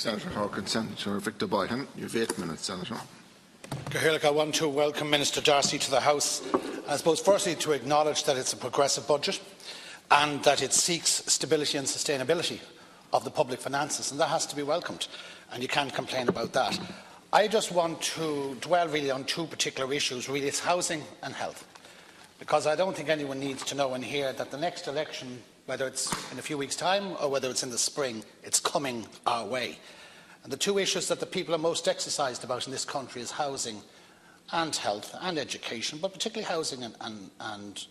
Senator Hawkins, Senator Victor Boyhan. You have 8 minutes, Senator. I want to welcome Minister Darcy to the House. I suppose firstly to acknowledge that it's a progressive budget and that it seeks stability and sustainability of the public finances, and that has to be welcomed, and you can't complain about that. I just want to dwell really on two particular issues. Really, it's housing and health, because I don't think anyone needs to know in here that the next election, whether it's in a few weeks' time or whether it's in the spring, it's coming our way. And the two issues that the people are most exercised about in this country is housing and health and education, but particularly housing and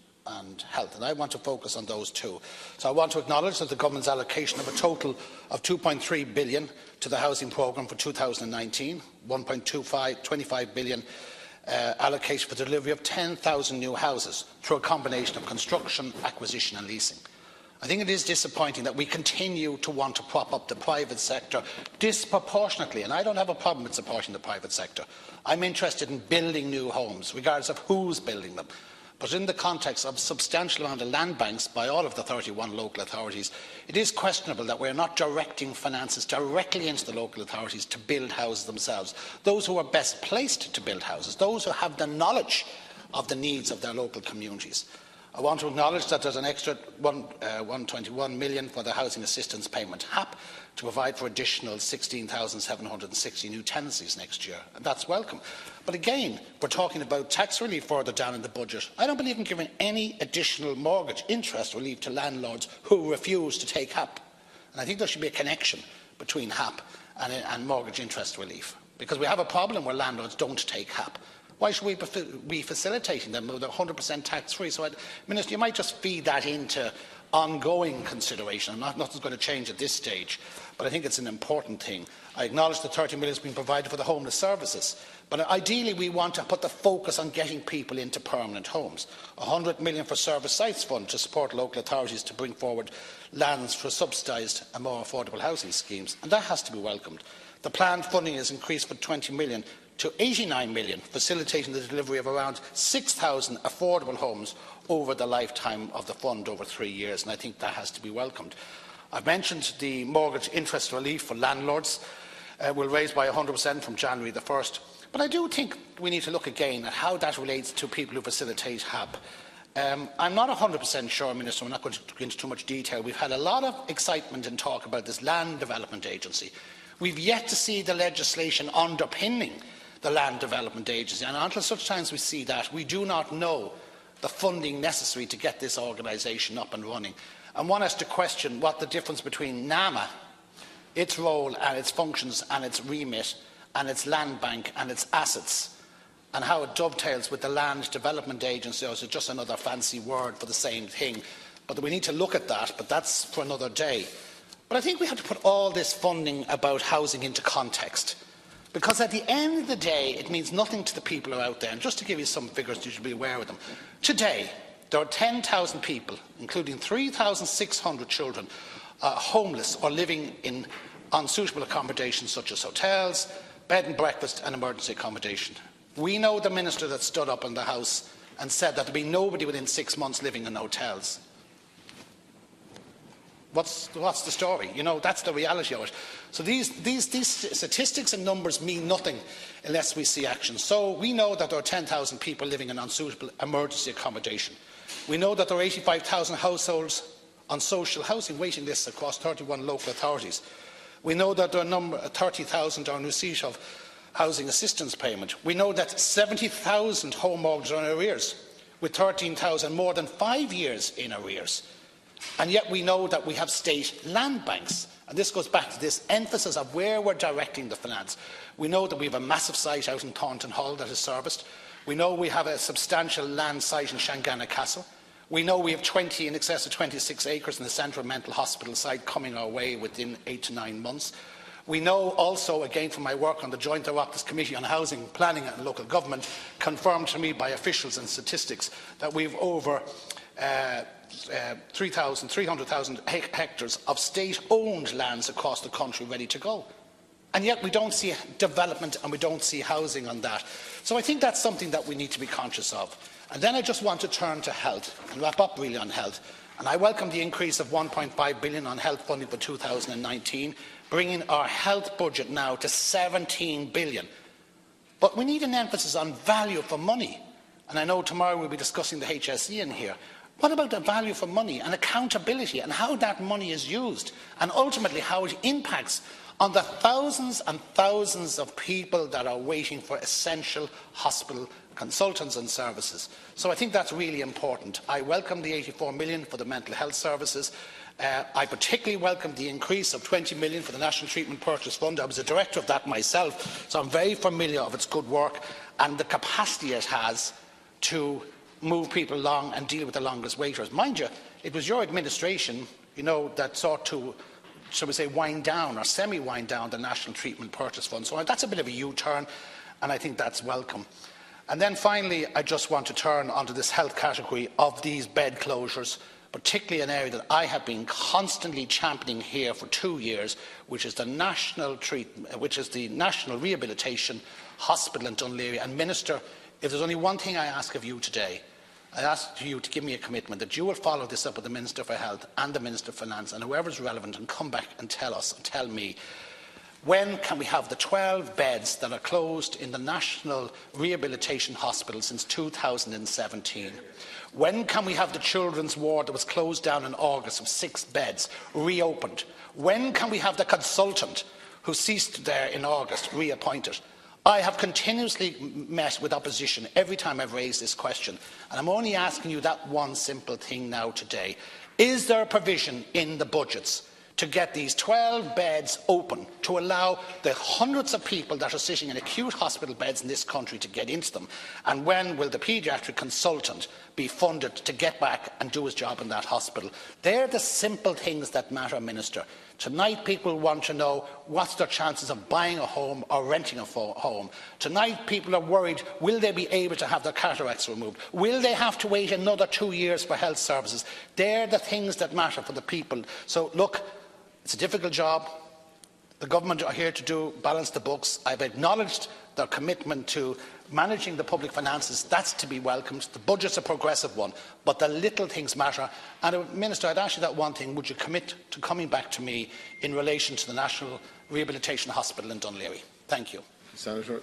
health. And I want to focus on those two. So I want to acknowledge that the government's allocation of a total of €2.3 billion to the housing programme for 2019, €1.25 billion allocation for the delivery of 10,000 new houses through a combination of construction, acquisition and leasing. I think it is disappointing that we continue to want to prop up the private sector disproportionately, and I don't have a problem with supporting the private sector. I'm interested in building new homes, regardless of who's building them. But in the context of a substantial amount of land banks by all of the 31 local authorities, it is questionable that we're not directing finances directly into the local authorities to build houses themselves. Those who are best placed to build houses, those who have the knowledge of the needs of their local communities. I want to acknowledge that there's an extra €121 million for the Housing Assistance Payment HAP to provide for additional 16,760 new tenancies next year, and that's welcome. But again, we're talking about tax relief further down in the budget. I don't believe in giving any additional mortgage interest relief to landlords who refuse to take HAP. And I think there should be a connection between HAP and mortgage interest relief, because we have a problem where landlords don't take HAP. Why should we be facilitating them with 100% tax-free? So, Minister, you might just feed that into ongoing consideration. Nothing's going to change at this stage, but I think it's an important thing. I acknowledge that 30 million has been provided for the homeless services, but ideally we want to put the focus on getting people into permanent homes. 100 million for Service Sites Fund to support local authorities to bring forward lands for subsidised and more affordable housing schemes, and that has to be welcomed. The planned funding is increased from 20 million to 89 million, facilitating the delivery of around 6,000 affordable homes over the lifetime of the fund over 3 years, and I think that has to be welcomed. I've mentioned the mortgage interest relief for landlords will raise by 100% from January the 1st, but I do think we need to look again at how that relates to people who facilitate HAP. I'm not 100% sure, Minister, I'm not going to go into too much detail. We've had a lot of excitement and talk about this Land Development Agency. We've yet to see the legislation underpinning the Land Development Agency, and until such times we see that, we do not know the funding necessary to get this organisation up and running. And one has to question what the difference between NAMA, its role and its functions and its remit and its land bank and its assets, and how it dovetails with the Land Development Agency, or is it just another fancy word for the same thing? But we need to look at that, but that's for another day. But I think we have to put all this funding about housing into context, because at the end of the day, it means nothing to the people who are out there. And just to give you some figures, you should be aware of them. Today, there are 10,000 people, including 3,600 children, homeless or living in unsuitable accommodations such as hotels, bed and breakfast and emergency accommodation. We know the minister that stood up in the House and said that there would be nobody within 6 months living in hotels. What's the story? You know, that's the reality of it. So these statistics and numbers mean nothing unless we see action. So we know that there are 10,000 people living in unsuitable emergency accommodation. We know that there are 85,000 households on social housing waiting lists across 31 local authorities. We know that there are 30,000 are in receipt of housing assistance payment. We know that 70,000 home mortgages are in arrears, with 13,000 more than 5 years in arrears. And yet we know that we have state land banks. And this goes back to this emphasis of where we're directing the finance. We know that we have a massive site out in Thornton Hall that is serviced. We know we have a substantial land site in Shangana Castle. We know we have in excess of 26 acres in the Central Mental Hospital site coming our way within 8 to 9 months. We know also, again from my work on the Joint Oireachtas Committee on Housing, Planning and Local Government, confirmed to me by officials and statistics, that we have over 300,000 hectares of state-owned lands across the country ready to go. And yet we don't see development and we don't see housing on that. So I think that's something that we need to be conscious of. And then I just want to turn to health and wrap up really on health. And I welcome the increase of £1.5 billion on health funding for 2019, bringing our health budget now to £17 billion. But we need an emphasis on value for money. And I know tomorrow we'll be discussing the HSE in here. What about the value for money and accountability and how that money is used, and ultimately how it impacts on the thousands and thousands of people that are waiting for essential hospital consultants and services? So I think that's really important. I welcome the 84 million for the mental health services. I particularly welcome the increase of 20 million for the National Treatment Purchase Fund. I was a director of that myself, so I'm very familiar of its good work and the capacity it has to move people along and deal with the longest waiters. Mind you, it was your administration, that sought to, shall we say, wind down or semi-wind down the National Treatment Purchase Fund. So that's a bit of a U-turn, and I think that's welcome. And then finally, I just want to turn onto this health category of these bed closures, particularly an area that I have been constantly championing here for 2 years, which is the National Rehabilitation Hospital in Dunleary. And Minister, if there's only one thing I ask of you today, I ask you to give me a commitment that you will follow this up with the Minister for Health and the Minister for Finance and whoever is relevant, and come back and tell us and tell me, when can we have the 12 beds that are closed in the National Rehabilitation Hospital since 2017? When can we have the children's ward that was closed down in August of 6 beds reopened? When can we have the consultant who ceased there in August reappointed? I have continuously met with opposition every time I've raised this question, and I'm only asking you that one simple thing now today. Is there a provision in the budgets to get these 12 beds open, to allow the hundreds of people that are sitting in acute hospital beds in this country to get into them? And when will the paediatric consultant be funded to get back and do his job in that hospital? They're the simple things that matter, Minister. Tonight people want to know what's their chances of buying a home or renting a home. Tonight people are worried, will they be able to have their cataracts removed? Will they have to wait another 2 years for health services? They're the things that matter for the people. So look, it's a difficult job. The government are here to balance the books. I've acknowledged their commitment to managing the public finances. That's to be welcomed. The budget's a progressive one, but the little things matter. And Minister, I'd ask you that one thing. Would you commit to coming back to me in relation to the National Rehabilitation Hospital in Dunleary? Thank you. Senator